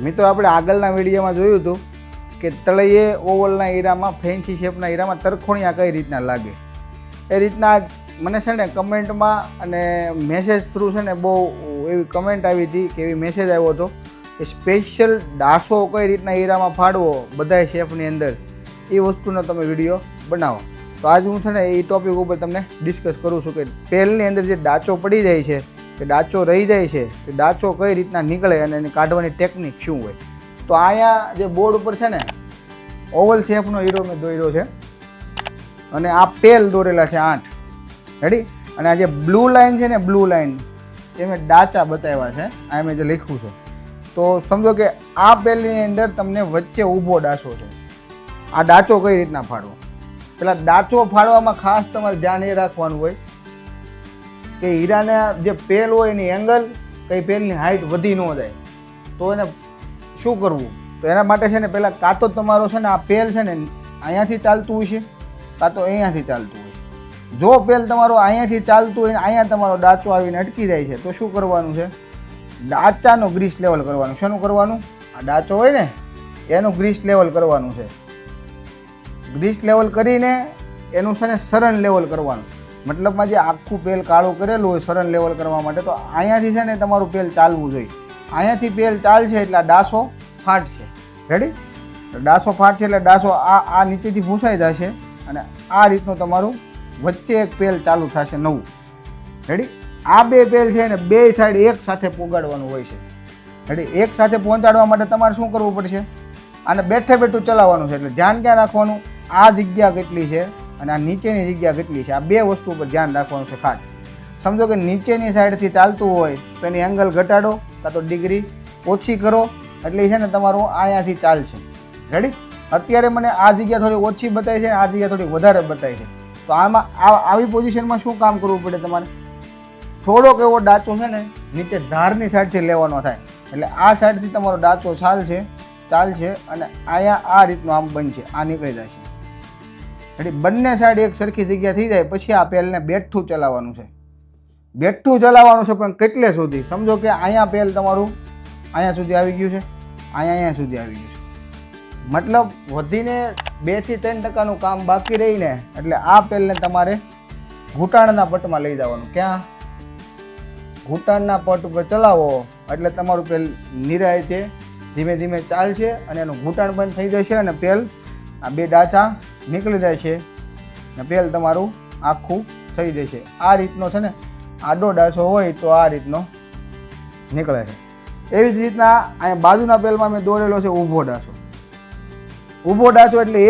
મિત્રો આપણે આગળના વિડીયોમાં જોયું હતું કે તળિયે ઓવલના હીરામાં ફેન્સી શેપના હીરામાં તરખોણિયા કઈ રીતના લાગે એ રીતના મને છે ને કમેન્ટમાં અને મેસેજ થ્રુ છે ને બહુ એવી કમેન્ટ આવી હતી કે એવી મેસેજ આવ્યો હતો કે સ્પેશિયલ ડાસો કઈ રીતના હીરામાં ફાડવો બધાય શેપની અંદર એ વસ્તુનો તમે વિડીયો બનાવો. તો આજ હું છે ને એ ટોપિક ઉપર તમને ડિસ્કસ કરું છું કે પેલની અંદર જે ડાચો પડી જાય છે કે ડાચો રહી જાય છે કે ડાચો કઈ રીતના નીકળે અને એની કાઢવાની ટેકનિક શું હોય. તો અહીંયા જે બોર્ડ ઉપર છે ને ઓવલ શેપનો હીરો મેં દોર્યો છે અને આ પેલ દોરેલા છે 8 રેડી. અને આ જે બ્લુ લાઇન છે ને બ્લુ લાઇન એ મેં ડાચા બતાવ્યા છે આ મેં જે લખ્યું છે. તો સમજો કે આ પેલની અંદર તમને વચ્ચે ઊભો ડાચો છે. આ ડાચો કઈ રીતના ફાડવો. પેલા ડાચો ફાડવામાં ખાસ તમારે ધ્યાન એ રાખવાનું હોય કે હીરાના જે પેલ હોય એની એંગલ કઈ પેલની હાઇટ વધી ન જાય. તો એને શું કરવું તો એના માટે છે ને પહેલાં કાં તો તમારો છે ને આ પેલ છે ને અહીંયાથી ચાલતું હોય છે કાં તો અહીંયાથી ચાલતું હોય. જો પેલ તમારો અહીંયાથી ચાલતું હોય ને અહીંયા તમારો ડાચો આવીને અટકી જાય છે તો શું કરવાનું છે ડાચાનો ગ્રીસ લેવલ કરવાનું. શેનું કરવાનું આ ડાચો હોય ને એનું ગ્રીસ લેવલ કરવાનું છે. ગ્રીસ લેવલ કરીને એનું છે ને સરન લેવલ કરવાનું. મતલબમાં જે આખું પેલ કાળું કરેલું હોય સરન લેવલ કરવા માટે તો અહીંયાથી છે ને તમારું પેલ ચાલવું જોઈએ. અહીંયાથી પેલ ચાલશે એટલે ડાસો ફાટશે. રેડી. ડાસો ફાટશે એટલે ડાસો આ નીચેથી ભૂંસાઈ જશે અને આ રીતનું તમારું વચ્ચે એક પેલ ચાલુ થશે નવું. રેડી. આ બે પેલ છે ને બે સાઈડ એક સાથે પોગાડવાનું હોય છે. રેડી. એક સાથે પહોંચાડવા માટે તમારે શું કરવું પડશે આને બેઠે બેઠું ચલાવવાનું છે. એટલે ધ્યાન ક્યાં રાખવાનું આ જગ્યા કેટલી છે અને આ નીચેની જગ્યા કેટલી છે. આ બે વસ્તુ ઉપર ધ્યાન રાખવાનું છે ખાસ. સમજો કે નીચેની સાઈડથી ચાલતું હોય તો એની એંગલ ઘટાડો કાં તો ડિગ્રી ઓછી કરો એટલે છે ને તમારું અહીંયાથી ચાલશે. રેડી. અત્યારે મને આ જગ્યા થોડી ઓછી બતાવી છે આ જગ્યા થોડી વધારે બતાવી છે. તો આમાં આવી પોઝિશનમાં શું કામ કરવું પડે તમારે થોડોક એવો ડાચો છે ને નીચે ધારની સાઈડથી લેવાનો થાય એટલે આ સાઈડથી તમારો ડાચો ચાલશે અને અહીંયા આ રીતનું આમ બનશે આ નીકળી જશે. એટલે બંને સાઈડ એક સરખી જગ્યા થઈ જાય પછી આ પેલને બેઠું ચલાવવાનું છે. બેઠું ચલાવવાનું છે પણ કેટલે સુધી સમજો કે અહીંયા પેલ તમારું અહીંયા સુધી આવી ગયું છે અહીંયા સુધી આવી ગયું છે. મતલબ વધીને 2 થી 3% કામ બાકી રહીને એટલે આ પેલને તમારે ઘૂંટાણના પટમાં લઈ જવાનું. ક્યાં ઘૂંટાણના પટ ઉપર ચલાવો એટલે તમારું પેલ નિરાયતે ધીમે ધીમે ચાલશે અને એનું ઘૂંટાણ બંધ થઈ જશે અને પેલ આ બે ડાચા નીકળી જાય છે ને પેલ તમારું આખું થઈ જશે. આ રીતનો છે ને આડો ડાચો હોય તો આ રીતનો નીકળે છે. એવી જ રીતના અહીંયા બાજુના પેલમાં મેં દોરેલો છે ઊભો ડાચો. ઊભો ડાચો એટલે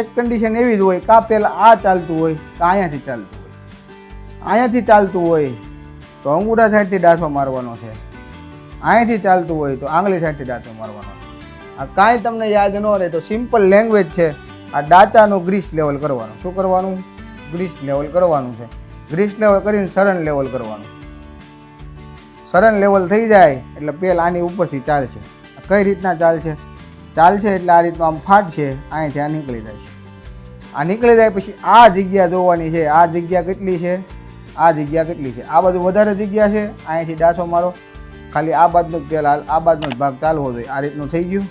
એક કન્ડિશન એવી જ હોય કાં પેલ આ ચાલતું હોય કાં અહીંયાથી ચાલતું હોય. અહીંયાથી ચાલતું હોય તો અંગૂઠા સાઈડથી ડાચો મારવાનો છે. અહીંયાથી ચાલતું હોય તો આંગળી સાઈડથી ડાચો મારવાનો. આ કાંઈ તમને યાદ ન રહે તો સિમ્પલ લેંગ્વેજ છે. આ ડાચાનું ગ્રીસ લેવલ કરવાનું. શું કરવાનું ગ્રીસ લેવલ કરવાનું છે. ગ્રીસ લેવલ કરીને સરન લેવલ કરવાનું. સરન લેવલ થઈ જાય એટલે પેલ આની ઉપરથી ચાલશે. કઈ રીતના ચાલશે એટલે આ રીતનું આમ ફાટશે અહીંથી આ નીકળી જાય છે. આ નીકળી જાય પછી આ જગ્યા જોવાની છે. આ જગ્યા કેટલી છે આ જગ્યા કેટલી છે. આ બાજુ વધારે જગ્યા છે અહીંથી ડાચો મારો ખાલી આ બાજુનો જ પેલ આ બાજુનો જ ભાગ ચાલવો જોઈએ. આ રીતનું થઈ ગયું.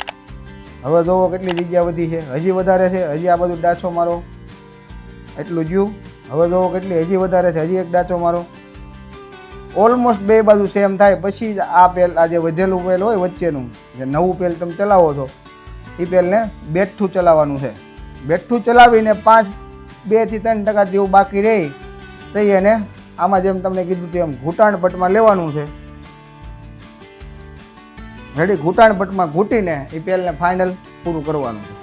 હવે જોવો કેટલી જગ્યા વધી છે હજી વધારે છે હજી આ બાજુ ડાચો મારો એટલું જ્યું. હવે જોવો કેટલી હજી વધારે છે હજી એક ડાચો મારો. ઓલમોસ્ટ બે બાજુ સેમ થાય પછી જ આ પેલ આ જે વધેલું પેલ હોય વચ્ચેનું જે નવું પેલ તમે ચલાવો છો એ પેલને બેઠું ચલાવવાનું છે. બેઠું ચલાવીને 2 થી 3% જેવું બાકી રહી તો એને આમાં જેમ તમને કીધું તેમ ઘૂંટાણ પટમાં લેવાનું છે. રેડી. ઘૂંટાણ પટમાં ઘૂંટીને એ પેલને ફાઇનલ પૂરું કરવાનું છે.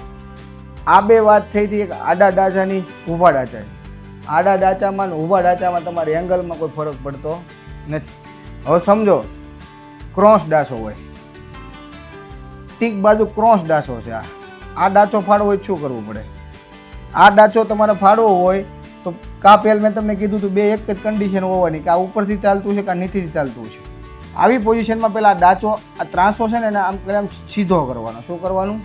આ બે વાત થઈ હતી એક આડા ડાચાની ઊભા ડાચાની. આડા ડાચામાં ને ઊભા ડાચામાં તમારે એંગલમાં કોઈ ફરક પડતો નથી. હવે સમજો ક્રોસ ડાચો હોય ટીક બાજુ ક્રોસ ડાચો છે. આ ડાચો ફાડવો હોય શું કરવું પડે. આ ડાચો તમારે ફાડવો હોય તો કા પેલ મેં તમને કીધું હતું બે એક જ કન્ડિશન હોવાની કે આ ઉપરથી ચાલતું છે કે નીચેથી ચાલતું છે. આવી પોઝિશનમાં પહેલાં ડાચો આ ત્રાસો છે ને એને આમ સીધો કરવાનો. શું કરવાનું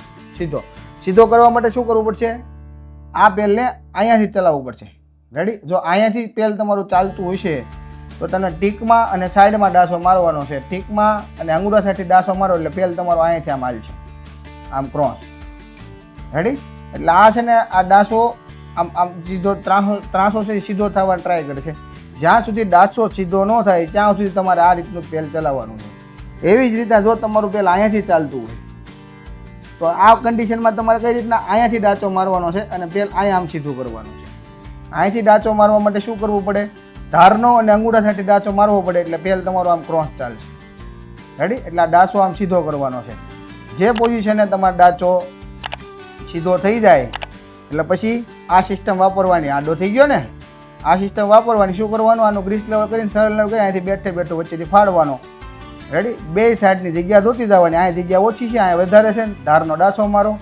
સીધો કરવા માટે શું કરવું પડશે આ પેલને અહીંયાથી ચલાવવું પડશે. રેડી. જો અહીંયાથી પેલ તમારું ચાલતું હશે તો તમે ટીકમાં અને સાઈડમાં ડાસો મારવાનો છે. ટીકમાં અને અંગૂઠા સાથે ડાસો મારો એટલે પેલ તમારો અહીંયાથી આમ હાલશે, આમ ક્રોસ. રેડી? એટલે આ છે ને આ ડાસો આમ આમ સીધો ત્રાસો છે સીધો થવા ટ્રાય કરશે. જ્યાં સુધી ડાસો સીધો ન થાય ત્યાં સુધી તમારે આ રીતનું પેલ ચલાવવાનું છે. એવી જ રીતના જો તમારું પેલ અહીંયાથી ચાલતું હોય તો આ કન્ડિશનમાં તમારે કઈ રીતના અહીંયાથી ડાચો મારવાનો છે અને પેલ અહીંયા આમ સીધું કરવાનું છે. અહીંયાથી ડાચો મારવા માટે શું કરવું પડે? ધારનો અને અંગૂઠા સાથે ડાચો મારવો પડે એટલે પેલ તમારો આમ ક્રોસ ચાલશે. રેડી? એટલે આ ડાચો આમ સીધો કરવાનો છે. જે પોઝિશને તમારો ડાચો સીધો થઈ જાય એટલે પછી આ સિસ્ટમ વાપરવાની. આડો થઈ ગયો ને, આ સિસ્ટમ વાપરવાની. શું કરવાનું? આનું ગ્રીસ લેવલ કરીને સરળ લેવલ કરીને અહીંથી બેઠે બેઠો વચ્ચેથી ફાડવાનો. રેડી? બે સાઈડની જગ્યા ધોતી જવાની. અહીંયા જગ્યા ઓછી છે, અહીંયા વધારે છે, ધારનો ડાસો મારો.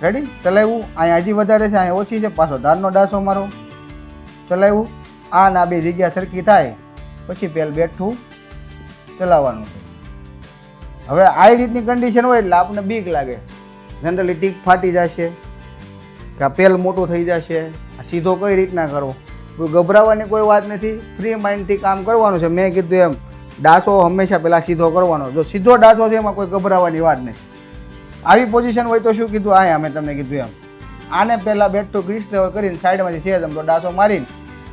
રેડી? ચલાવ્યું. અહીંયા હજી વધારે છે, અહીંયા ઓછી છે, પાછો ધારનો ડાસો મારો. ચલાવ્યું. આ ના બે જગ્યા સરખી થાય પછી પેલ બેઠું ચલાવવાનું છે. હવે આ રીતની કન્ડિશન હોય એટલે આપણને બીક લાગે. જનરલી ટીક ફાટી જશે કે આ પેલ મોટું થઈ જશે, આ સીધો કઈ રીતના કરવો. કોઈ ગભરાવાની કોઈ વાત નથી. ફ્રી માઇન્ડથી કામ કરવાનું છે. મેં કીધું એમ ડાસો હંમેશા પહેલાં સીધો કરવાનો. જો સીધો ડાસો છે એમાં કોઈ ગભરાવાની વાત નહીં. આવી પોઝિશન હોય તો શું કીધું? અહીંયા મેં તમને કીધું એમ આને પહેલાં બેઠું ગ્રીસ લેવલ કરીને સાઈડમાંથી છે તો ડાસો મારીને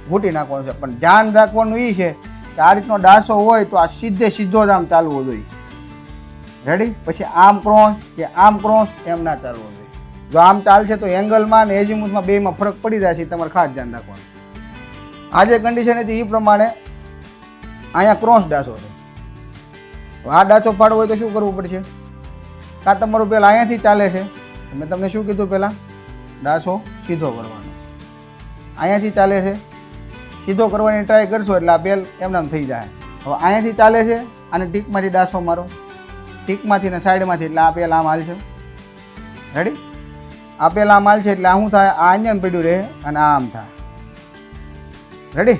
ઘૂંટી નાખવાનો છે. પણ ધ્યાન રાખવાનું એ છે કે આ રીતનો ડાસો હોય તો આ સીધો જ આમ ચાલવો જોઈએ. રેડી? પછી આમ ક્રોસ કે આમ ક્રોસ એમ ના ચાલવો જોઈએ. જો આમ ચાલશે તો એંગલમાં અને એઝિમુથમાં બેમાં ફરક પડી જાય છે. તમારે ખાસ ધ્યાન રાખવાનું. આ જે કન્ડિશન હતી એ પ્રમાણે અહીંયા ક્રોસ ડાસો છે. આ ડાસો પાડવો હોય તો શું કરવું પડશે? કાં તમારું પહેલાં અહીંયાથી ચાલે છે, મેં તમને શું કીધું? પહેલાં ડાસો સીધો કરવાનો. અહીંયાથી ચાલે છે, સીધો કરવાની ટ્રાય કરશો એટલે આ પેલ એમનામ થઈ જાય. હવે અહીંયાથી ચાલે છે અને ટીકમાંથી ડાસો મારો, ટીકમાંથી ને સાઈડમાંથી એટલે આ પેલ આમ હાલશે. રેડી? આ પેલ આમ હાલશે એટલે આ શું થાય? આ અહીંયા પડ્યું રહે અને આ આમ થાય. રેડી?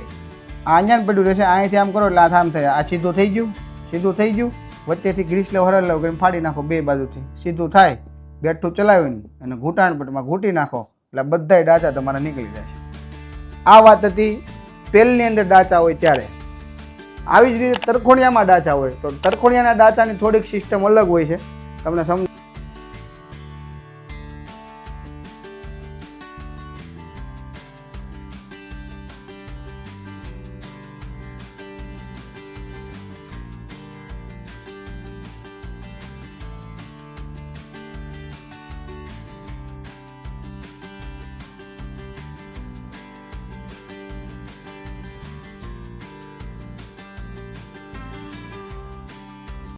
આ અહીંયા પડ્યું રહેશે, અહીંયાથી આમ કરો એટલે આ આમ થાય. આ સીધું થઈ ગયું, સીધું થઈ ગયું. વચ્ચેથી ગ્રીસ લેવ હરલ લેવ કરીને ફાડી નાખો બે બાજુથી, સીધું થાય. બેઠું ચલાવીને અને ઘૂંટાણ પટમાં ઘૂંટી નાખો એટલે બધાય ડાચા તમારા નીકળી જશે. આ વાત હતી પેલની અંદર ડાચા હોય ત્યારે. આવી જ રીતે તરખોડિયામાં ડાચા હોય તો તરખોડિયાના ડાચાની થોડીક સિસ્ટમ અલગ હોય છે. તમને